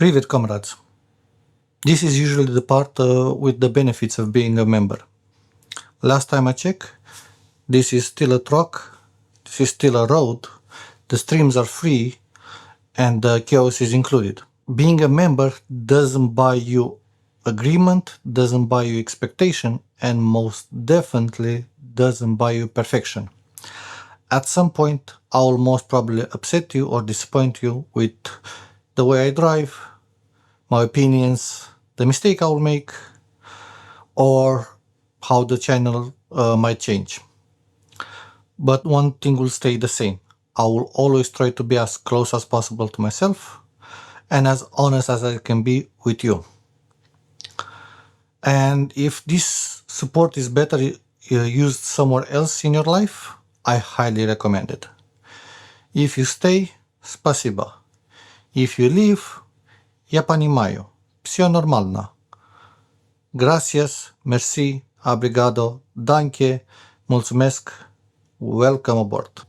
Привет, comrades. This is usually the part with the benefits of being a member. Last time I checked, this is still a truck, this is still a road, the streams are free, and the chaos is included. Being a member doesn't buy you agreement, doesn't buy you expectation, and most definitely doesn't buy you perfection. At some point, I will most probably upset you or disappoint you with the way I drive, my opinions, the mistake I will make, or how the channel might change. But one thing will stay the same. I will always try to be as close as possible to myself and as honest as I can be with you. And if this support is better used somewhere else in your life, I highly recommend it. If you stay, spasiba. If you leave, ja понимаю. Все нормально. Gracias, merci, obrigado, danke, mulțumesc, welcome aboard.